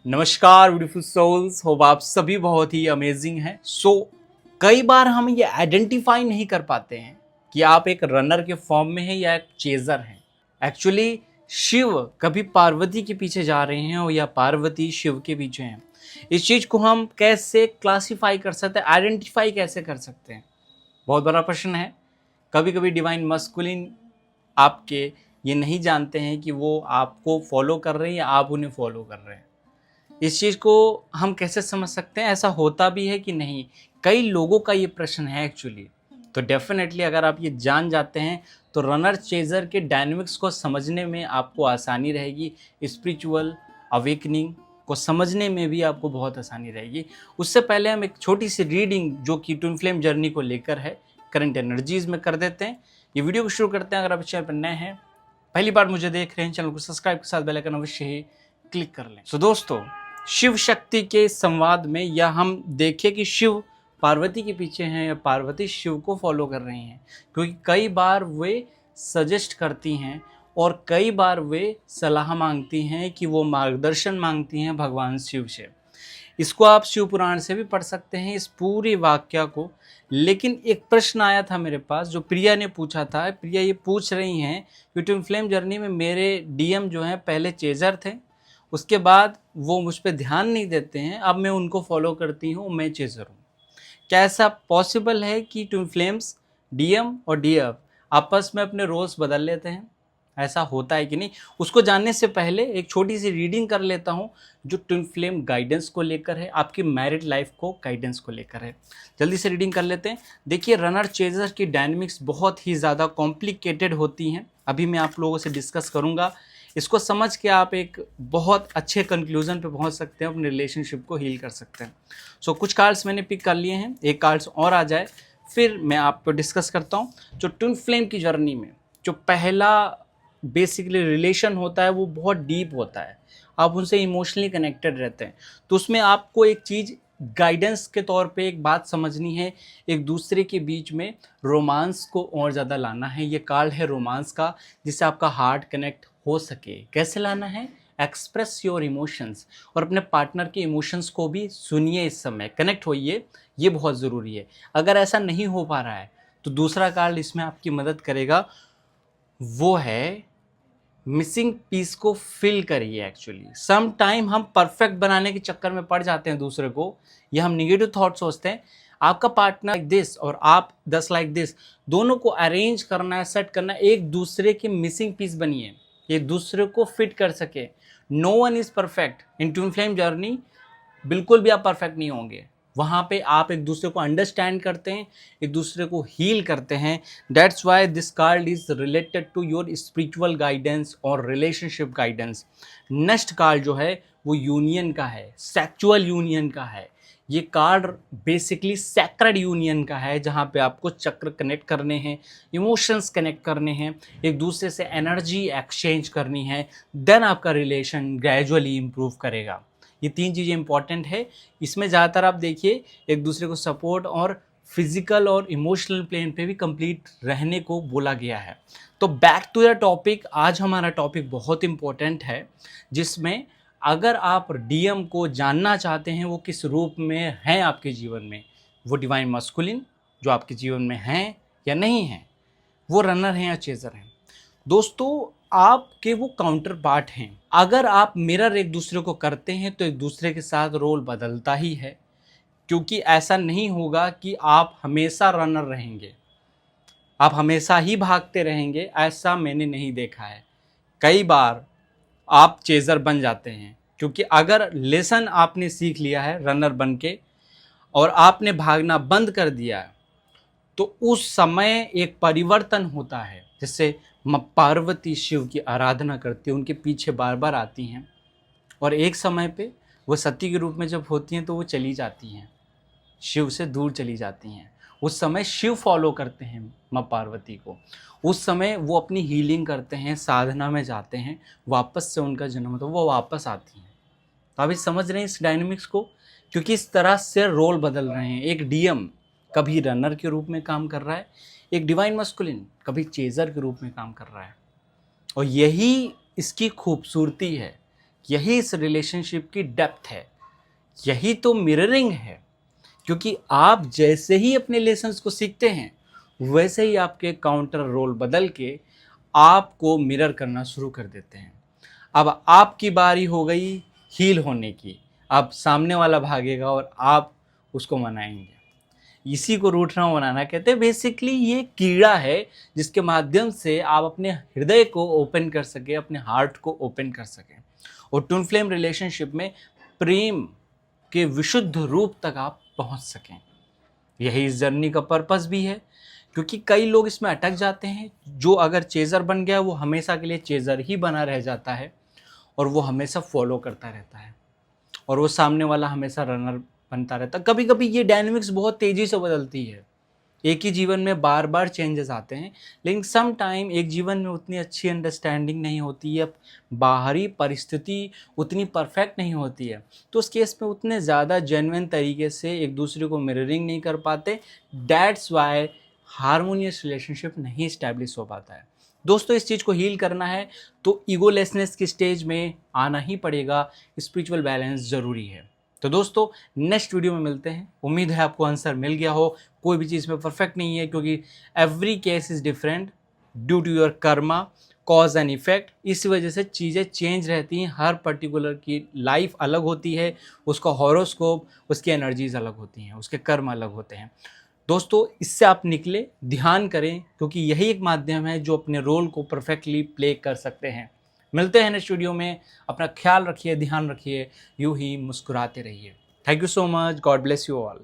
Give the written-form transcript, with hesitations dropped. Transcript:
नमस्कार beautiful souls, hope आप सभी बहुत ही अमेजिंग हैं। कई बार हम ये आइडेंटिफाई नहीं कर पाते हैं कि आप एक रनर के फॉर्म में हैं या एक चेजर हैं। एक्चुअली शिव कभी पार्वती के पीछे जा रहे हैं और या पार्वती शिव के पीछे हैं। इस चीज़ को हम कैसे क्लासिफाई कर सकते हैं, आइडेंटिफाई कैसे कर सकते हैं, बहुत बड़ा प्रश्न है। कभी कभी डिवाइन मस्कुलिन आपके ये नहीं जानते हैं कि वो आपको फॉलो कर रहे हैं या आप उन्हें फॉलो कर रहे हैं। इस चीज़ को हम कैसे समझ सकते हैं, ऐसा होता भी है कि नहीं? कई लोगों का ये प्रश्न है एक्चुअली। तो डेफिनेटली अगर आप ये जान जाते हैं तो रनर चेजर के डायनेमिक्स को समझने में आपको आसानी रहेगी। स्पिरिचुअल अवेकनिंग को समझने में भी आपको बहुत आसानी रहेगी। उससे पहले हम एक छोटी सी रीडिंग जो कि ट्विन फ्लेम जर्नी को लेकर है, करंट एनर्जीज में कर देते हैं। ये वीडियो को शुरू करते हैं। अगर आप चैनल पर नए हैं, पहली बार मुझे देख रहे हैं, चैनल को सब्सक्राइब के साथ बेल आइकन अवश्य ही क्लिक कर लें। दोस्तों, शिव शक्ति के संवाद में या हम देखें कि शिव पार्वती के पीछे हैं या पार्वती शिव को फॉलो कर रही हैं, क्योंकि कई बार वे सजेस्ट करती हैं और कई बार वे सलाह मांगती हैं कि वो मार्गदर्शन मांगती हैं भगवान शिव से। इसको आप शिव पुराण से भी पढ़ सकते हैं, इस पूरी वाक्य को। लेकिन एक प्रश्न आया था मेरे पास जो प्रिया ने पूछा था। प्रिया ये पूछ रही हैं कि ट्विन फ्लेम जर्नी में मेरे डीएम जो हैं पहले चेजर थे, उसके बाद वो मुझ पर ध्यान नहीं देते हैं, अब मैं उनको फॉलो करती हूँ, मैं चेजर हूँ। क्या ऐसा पॉसिबल है कि ट्विन फ्लेम्स डीएम और डीएफ आपस में अपने रोल्स बदल लेते हैं? ऐसा होता है कि नहीं, उसको जानने से पहले एक छोटी सी रीडिंग कर लेता हूँ जो ट्विन फ्लेम गाइडेंस को लेकर है, आपकी मैरिड लाइफ को गाइडेंस को लेकर है। जल्दी से रीडिंग कर लेते हैं। देखिए, रनर चेजर की डायनेमिक्स बहुत ही ज़्यादा कॉम्प्लिकेटेड होती हैं। अभी मैं आप लोगों से डिस्कस करूँगा। इसको समझ के आप एक बहुत अच्छे कंक्लूजन पे पहुंच सकते हैं, अपने रिलेशनशिप को हील कर सकते हैं। कुछ कार्ड्स मैंने पिक कर लिए हैं, एक कार्ड्स और आ जाए फिर मैं आप पे डिस्कस करता हूं। जो ट्विन फ्लेम की जर्नी में जो पहला बेसिकली रिलेशन होता है वो बहुत डीप होता है, आप उनसे इमोशनली कनेक्टेड रहते हैं। तो उसमें आपको एक चीज़ गाइडेंस के तौर पे एक बात समझनी है, एक दूसरे के बीच में रोमांस को और ज़्यादा लाना है। ये कार्ड है रोमांस का, जिससे आपका हार्ट कनेक्ट हो सके। कैसे लाना है? एक्सप्रेस योर इमोशंस, और अपने पार्टनर के इमोशंस को भी सुनिए, इस समय कनेक्ट होइए, ये बहुत ज़रूरी है। अगर ऐसा नहीं हो पा रहा है तो दूसरा कार्ड इसमें आपकी मदद करेगा, वो है मिसिंग पीस को फिल करिए। एक्चुअली सम टाइम हम परफेक्ट बनाने के चक्कर में पड़ जाते हैं दूसरे को, या हम निगेटिव थॉट सोचते हैं। आपका पार्टनर लाइक दिस और आप 10 लाइक दिस, दोनों को अरेंज करना है, सेट करना है, एक दूसरे के मिसिंग पीस बनिए, एक दूसरे को फिट कर सके। No one is perfect in twin flame journey. बिल्कुल भी आप परफेक्ट नहीं होंगे। वहाँ पे आप एक दूसरे को अंडरस्टैंड करते हैं, एक दूसरे को हील करते हैं। That's why this card is related to your spiritual guidance और रिलेशनशिप गाइडेंस। नेक्स्ट कार्ड जो है वो यूनियन का है, सेक्चुअल यूनियन का है। ये कार्ड बेसिकली सैक्रेड यूनियन का है, जहाँ पे आपको चक्र कनेक्ट करने हैं, इमोशंस कनेक्ट करने हैं, एक दूसरे से एनर्जी एक्सचेंज करनी है। देन आपका रिलेशन ग्रेजुअली इम्प्रूव करेगा। ये 3 चीज़ें इंपॉर्टेंट है। इसमें ज़्यादातर आप देखिए एक दूसरे को सपोर्ट और फिजिकल और इमोशनल प्लेन पे भी कंप्लीट रहने को बोला गया है। तो बैक टू द टॉपिक, आज हमारा टॉपिक बहुत इंपॉर्टेंट है, जिसमें अगर आप डीएम को जानना चाहते हैं वो किस रूप में हैं आपके जीवन में, वो डिवाइन मस्कुलिन जो आपके जीवन में हैं या नहीं हैं, वो रनर हैं या चेजर हैं। दोस्तों, आपके वो काउंटर पार्ट हैं। अगर आप मिरर एक दूसरे को करते हैं तो एक दूसरे के साथ रोल बदलता ही है, क्योंकि ऐसा नहीं होगा कि आप हमेशा रनर रहेंगे, आप हमेशा ही भागते रहेंगे, ऐसा मैंने नहीं देखा है। कई बार आप चेजर बन जाते हैं, क्योंकि अगर लेसन आपने सीख लिया है रनर बन के और आपने भागना बंद कर दिया है, तो उस समय एक परिवर्तन होता है। जैसे पार्वती शिव की आराधना करती है, उनके पीछे बार बार आती हैं, और एक समय पे वो सती के रूप में जब होती हैं तो वो चली जाती हैं, शिव से दूर चली जाती हैं। उस समय शिव फॉलो करते हैं माँ पार्वती को। उस समय वो अपनी हीलिंग करते हैं, साधना में जाते हैं, वापस से उनका जन्म होता है, वो वापस आती हैं। तो आप ये समझ रहे हैं इस डायनेमिक्स को, क्योंकि इस तरह से रोल बदल रहे हैं। एक डीएम कभी रनर के रूप में काम कर रहा है, एक डिवाइन मस्कुलिन कभी चेजर के रूप में काम कर रहा है। और यही इसकी खूबसूरती है यही इस रिलेशनशिप की डेप्थ है, यही तो मिररिंग है। क्योंकि आप जैसे ही अपने लेसन्स को सीखते हैं वैसे ही आपके काउंटर रोल बदल के आपको मिरर करना शुरू कर देते हैं। अब आपकी बारी हो गई हील होने की। अब सामने वाला भागेगा और आप उसको मनाएंगे। इसी को रूठना मनाना कहते हैं। बेसिकली ये कीड़ा है जिसके माध्यम से आप अपने हृदय को ओपन कर सके, अपने हार्ट को ओपन कर सकें और ट्विन फ्लेम रिलेशनशिप में प्रेम के विशुद्ध रूप तक आप पहुंच सकें। यही इस जर्नी का पर्पस भी है। क्योंकि कई लोग इसमें अटक जाते हैं। जो अगर चेजर बन गया वो हमेशा के लिए चेजर ही बना रह जाता है और वो हमेशा फॉलो करता रहता है और वो सामने वाला हमेशा रनर बनता रहता है। कभी कभी ये डायनेमिक्स बहुत तेज़ी से बदलती है। एक ही जीवन में बार बार चेंजेस आते हैं, लेकिन सम टाइम एक जीवन में उतनी अच्छी अंडरस्टैंडिंग नहीं होती है, बाहरी परिस्थिति उतनी परफेक्ट नहीं होती है, तो उस केस में उतने ज़्यादा जेन्युइन तरीके से एक दूसरे को मिररिंग नहीं कर पाते। दैट्स वाई हारमोनियस रिलेशनशिप नहीं इस्टेब्लिश हो पाता है। दोस्तों, इस चीज़ को हील करना है तो ईगोलेसनेस की स्टेज में आना ही पड़ेगा। स्पिरिचुअल बैलेंस ज़रूरी है। तो दोस्तों, नेक्स्ट वीडियो में मिलते हैं। उम्मीद है आपको आंसर मिल गया हो। कोई भी चीज़ में परफेक्ट नहीं है, क्योंकि every case is different due to your karma, cause and effect. इस वजह से चीज़ें चेंज रहती हैं। हर पर्टिकुलर की लाइफ अलग होती है, उसका हॉरोस्कोप, उसकी एनर्जीज अलग होती हैं, उसके कर्म अलग होते हैं। दोस्तों, इससे आप निकले, ध्यान करें, क्योंकि यही एक माध्यम है जो अपने रोल को परफेक्टली प्ले कर सकते हैं। मिलते हैं नेक्स्ट वीडियो में। अपना ख्याल रखिए, ध्यान रखिए, यूं ही मुस्कुराते रहिए। Thank you so much. God bless you all.